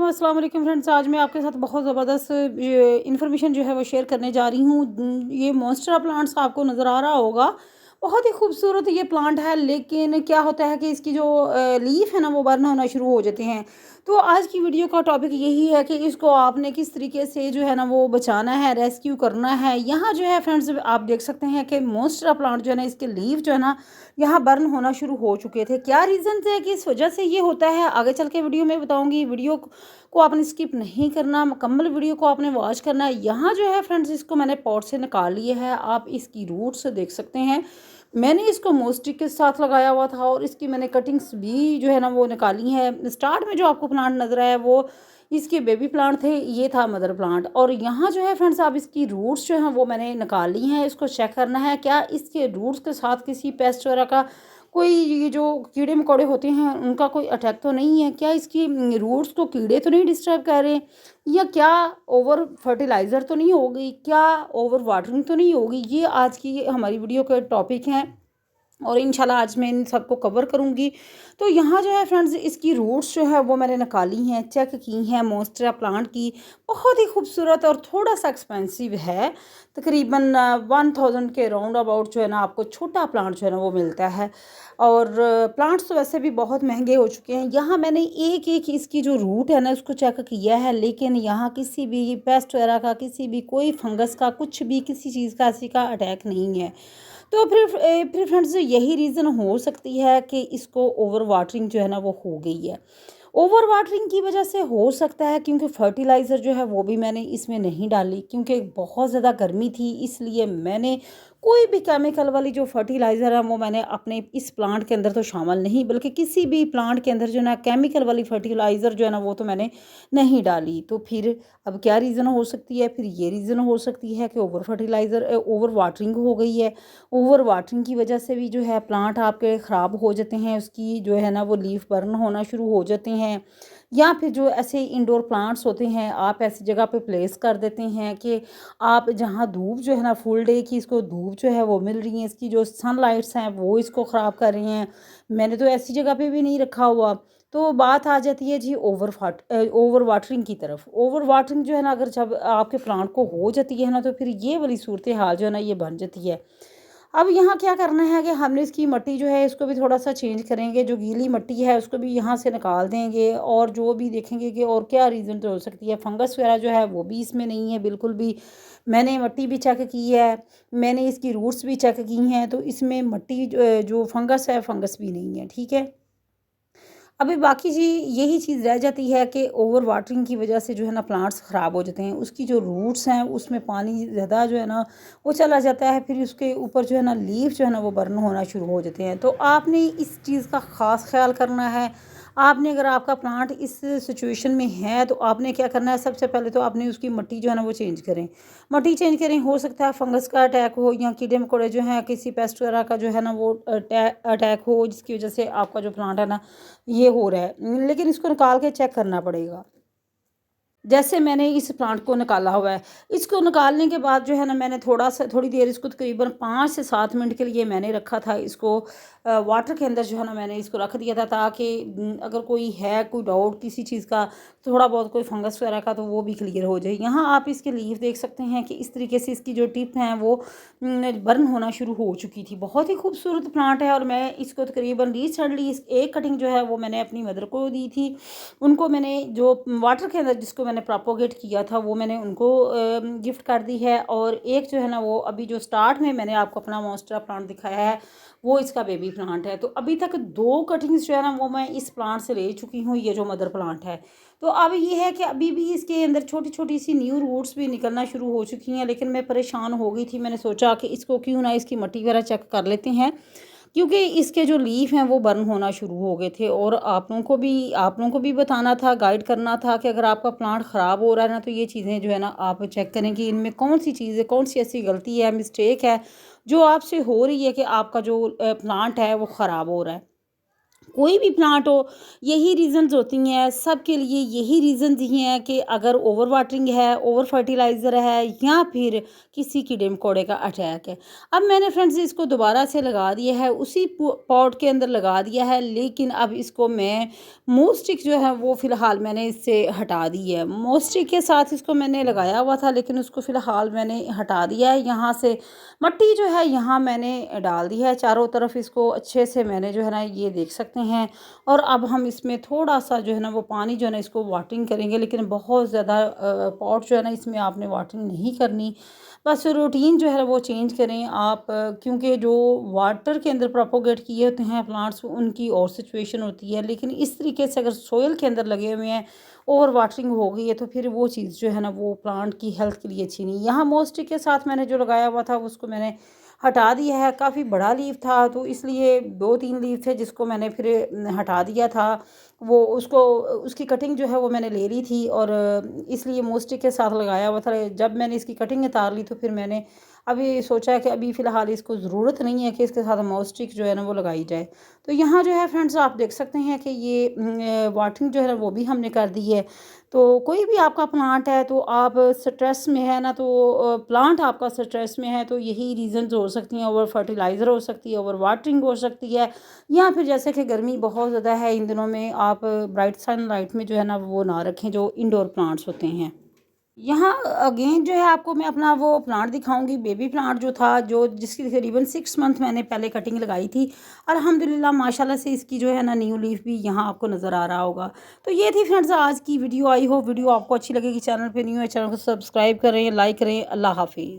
अस्सलाम वालेकुम फ्रेंड्स। आज मैं आपके साथ बहुत ज़बरदस्त इन्फॉर्मेशन जो है वो शेयर करने जा रही हूँ। ये मोंस्टेरा प्लांट्स आपको नज़र आ रहा होगा। बहुत ही खूबसूरत ये प्लांट है, लेकिन क्या होता है कि इसकी जो लीफ है ना वो बर्न होना शुरू हो जाते हैं। तो आज की वीडियो का टॉपिक यही है कि इसको आपने किस तरीके से जो है ना वो बचाना है, रेस्क्यू करना है। यहाँ जो है फ्रेंड्स आप देख सकते हैं कि मोंस्टेरा प्लांट जो है ना इसके लीफ जो है ना यहाँ बर्न होना शुरू हो चुके थे। क्या रीज़न है कि इस वजह से ये होता है, आगे चल के वीडियो में बताऊंगी। वीडियो को आपने स्किप नहीं करना, मुकम्मल वीडियो को आपने वॉच करना है। यहाँ जो है फ्रेंड्स इसको मैंने पॉट से निकाल लिया है, आप इसकी रूट्स देख सकते हैं। मैंने इसको मोस्टिक के साथ लगाया हुआ था और इसकी मैंने कटिंग्स भी जो है ना वो निकाली है। स्टार्ट में जो आपको प्लांट नजर आया वो इसके बेबी प्लांट थे, ये था मदर प्लांट। और यहाँ जो है फ्रेंड्स आप इसकी रूट्स जो हैं वो मैंने निकाल ली हैं। इसको चेक करना है क्या इसके रूट्स के साथ किसी पेस्ट वगैरह का कोई, ये जो कीड़े मकोड़े होते हैं उनका कोई अटैक तो नहीं है, क्या इसकी रूट्स को कीड़े तो नहीं डिस्टर्ब कर रहे, या क्या ओवर फर्टिलाइज़र तो नहीं होगी, क्या ओवर वाटरिंग तो नहीं होगी। ये आज की हमारी वीडियो के टॉपिक हैं और इंशाल्लाह आज मैं इन सबको कवर करूँगी। तो यहाँ जो है फ्रेंड्स इसकी रूट्स जो है वो मैंने निकाली हैं, चेक की हैं। मोंस्टेरा प्लांट की बहुत ही खूबसूरत और थोड़ा सा एक्सपेंसिव है, तकरीबन 1000 के राउंड अबाउट जो है ना आपको छोटा प्लांट जो है ना वो मिलता है। और प्लांट्स तो वैसे भी बहुत महंगे हो चुके हैं। यहाँ मैंने एक एक इसकी जो रूट है ना उसको चेक किया है, लेकिन यहाँ किसी भी पेस्ट वगैरह का, किसी भी कोई फंगस का, कुछ भी किसी चीज़ का ऐसी का अटैक नहीं है। तो फिर फ्रेंड्स यही रीज़न हो सकती है कि इसको ओवर वाटरिंग जो है ना वो हो गई है। ओवर वाटरिंग की वजह से हो सकता है क्योंकि फर्टिलाइज़र जो है वो भी मैंने इसमें नहीं डाली, क्योंकि बहुत ज़्यादा गर्मी थी, इसलिए मैंने कोई भी केमिकल वाली जो फर्टिलाइज़र है वो मैंने अपने इस प्लांट के अंदर तो शामिल नहीं, बल्कि किसी भी प्लांट के अंदर जो है ना केमिकल वाली फर्टिलाइज़र जो है ना वो तो मैंने नहीं डाली। तो फिर अब क्या रीज़न हो सकती है, फिर ये रीज़न हो सकती है कि ओवर फर्टिलाइज़र ओवर वाटरिंग हो गई है। ओवर वाटरिंग की वजह से भी जो है प्लांट आपके ख़राब हो जाते हैं, उसकी जो है ना वो लीफ बर्न होना शुरू हो जाते हैं। या फिर जो ऐसे इंडोर प्लांट्स होते हैं आप ऐसी जगह पे प्लेस कर देते हैं कि आप जहाँ धूप जो है ना फुल डे की इसको धूप जो है वो मिल रही है, इसकी जो सनलाइट्स हैं वो इसको ख़राब कर रही हैं। मैंने तो ऐसी जगह पे भी नहीं रखा हुआ। तो बात आ जाती है जी ओवर वाटरिंग की तरफ। ओवर वाटरिंग जो है ना अगर जब आपके प्लांट को हो जाती है ना तो फिर ये वाली सूरत हाल जो है ना ये बन जाती है। अब यहाँ क्या करना है कि हमने इसकी मिट्टी जो है इसको भी थोड़ा सा चेंज करेंगे, जो गीली मिट्टी है उसको भी यहाँ से निकाल देंगे और जो भी देखेंगे कि और क्या रीज़न तो हो सकती है। फंगस वगैरह जो है वो भी इसमें नहीं है बिल्कुल भी। मैंने मिट्टी भी चेक की है, मैंने इसकी रूट्स भी चेक की हैं, तो इसमें मिट्टी जो फंगस है फंगस भी नहीं है, ठीक है। अभी बाकी जी यही चीज़ रह जाती है कि ओवर वाटरिंग की वजह से जो है ना प्लांट्स ख़राब हो जाते हैं। उसकी जो रूट्स हैं उसमें पानी ज़्यादा जो है ना वो चला जाता है, फिर उसके ऊपर जो है ना लीफ जो है ना वो बर्न होना शुरू हो जाते हैं। तो आपने इस चीज़ का ख़ास ख्याल करना है। आपने अगर आपका प्लांट इस सिचुएशन में है तो आपने क्या करना है, सबसे पहले तो आपने उसकी मिट्टी जो है ना वो चेंज करें। मिट्टी चेंज करें, हो सकता है फंगस का अटैक हो या कीड़े मकोड़े जो हैं किसी पेस्ट वगैरह का जो है ना वो अटैक हो, जिसकी वजह से आपका जो प्लांट है ना ये हो रहा है। लेकिन इसको निकाल के चेक करना पड़ेगा। जैसे मैंने इस प्लांट को निकाला हुआ है, इसको निकालने के बाद जो है ना मैंने थोड़ी देर इसको तकरीबन 5 से 7 मिनट के लिए मैंने रखा था इसको वाटर के अंदर जो है ना मैंने इसको रख दिया था, ताकि अगर कोई है कोई डाउट किसी चीज़ का, थोड़ा बहुत कोई फंगस वगैरह का, तो वो भी क्लियर हो जाए। यहाँ आप इसके लीफ देख सकते हैं कि इस तरीके से इसकी जो टिप हैं वो बर्न होना शुरू हो चुकी थी। बहुत ही खूबसूरत प्लांट है और मैं इसको तकरीबन रिसेंटली इस एक कटिंग जो है वो मैंने अपनी मदर को दी थी। उनको मैंने जो वाटर के अंदर जिसको मैंने प्रोपोगेट किया था वो मैंने उनको गिफ्ट कर दी है। और एक जो है ना वो अभी जो स्टार्ट में मैंने आपको अपना मोंस्टेरा प्लांट दिखाया है वो इसका बेबी प्लांट है। तो अभी तक 2 कटिंग्स जो है ना वो मैं इस प्लांट से ले चुकी हूँ, ये जो मदर प्लांट है। तो अब ये है कि अभी भी इसके अंदर छोटी छोटी सी न्यू रूट्स भी निकलना शुरू हो चुकी हैं, लेकिन मैं परेशान हो गई थी। मैंने सोचा कि इसको क्यों ना इसकी मिट्टी वगैरह चेक कर लेते हैं, क्योंकि इसके जो लीफ हैं वो बर्न होना शुरू हो गए थे। और आप लोगों को भी बताना था, गाइड करना था कि अगर आपका प्लांट ख़राब हो रहा है ना तो ये चीज़ें जो है ना आप चेक करें कि इनमें कौन सी चीज़ है, कौन सी ऐसी गलती है, मिस्टेक है जो आपसे हो रही है कि आपका जो प्लांट है वो ख़राब हो रहा है। कोई भी प्लांट हो, यही रीज़न्स होती हैं सबके लिए, यही रीज़न्स ही हैं कि अगर ओवर वाटरिंग है, ओवर फर्टिलाइज़र है या फिर किसी कीड़े मकोड़े का अटैक है। अब मैंने फ्रेंड्स इसको दोबारा से लगा दिया है, उसी पॉट के अंदर लगा दिया है, लेकिन अब इसको मैं मोस्टिक जो है वो फ़िलहाल मैंने इससे हटा दी है। मोस्टिक के साथ इसको मैंने लगाया हुआ था, लेकिन उसको फ़िलहाल मैंने हटा दिया है। यहाँ से मट्टी जो है यहाँ मैंने डाल दी है चारों तरफ, इसको अच्छे से मैंने जो है ना ये देख सकते हैं। और अब हम इसमें थोड़ा-सा जो है ना वो पानी जो है ना इसको वाटरिंग करेंगे, लेकिन बहुत ज़्यादा पॉट जो है ना इसमें आपने वाटरिंग नहीं करनी। बस रूटीन जो है वो चेंज करें आप, क्योंकि जो वाटर के अंदर प्रोपोगेट किए होते हैं प्लांट्स उनकी और सिचुएशन होती है, लेकिन इस तरीके से अगर सोइल के अंदर लगे हुए हैं, ओवर वाटरिंग हो गई है, तो फिर वो चीज़ जो है ना वो प्लांट की हेल्थ के लिए अच्छी नहीं। यहाँ मोस्टिक के साथ मैंने जो लगाया हुआ था उसको मैंने हटा दिया है। काफ़ी बड़ा लीफ था तो इसलिए 2-3 लीफ थे जिसको मैंने फिर हटा दिया था। वो उसको उसकी कटिंग जो है वो मैंने ले ली थी और इसलिए मोस्टिक के साथ लगाया हुआ था। जब मैंने इसकी कटिंग उतार ली तो फिर मैंने अभी सोचा कि अभी फ़िलहाल इसको ज़रूरत नहीं है कि इसके साथ मोस्टिक जो है ना वो लगाई जाए। तो यहाँ जो है फ्रेंड्स आप देख सकते हैं कि ये वाटरिंग जो है ना वो भी हमने कर दी है। तो कोई भी आपका प्लांट है तो आप स्ट्रेस में है ना, तो प्लांट आपका स्ट्रेस में है तो यही रीज़न्स हो सकती हैं। ओवर फर्टिलाइज़र हो सकती है, ओवर वाटरिंग हो सकती है, या फिर जैसे कि गर्मी बहुत ज़्यादा है इन दिनों में, आप ब्राइट सनलाइट में जो है ना वो ना रखें जो इंडोर प्लांट्स होते हैं। यहाँ अगेन जो है आपको मैं अपना वो प्लांट दिखाऊंगी, बेबी प्लांट जो था, जो जिसकी तकरीबन 6 मंथ मैंने पहले कटिंग लगाई थी। अल्हम्दुलिल्लाह माशाल्लाह से इसकी जो है ना न्यू लीफ भी यहाँ आपको नज़र आ रहा होगा। तो ये थी फ्रेंड्स आज की वीडियो। आई हो वीडियो आपको अच्छी लगेगी। चैनल पे न्यू है, चैनल को सब्सक्राइब करें, लाइक करें। अल्लाह हाफिज़।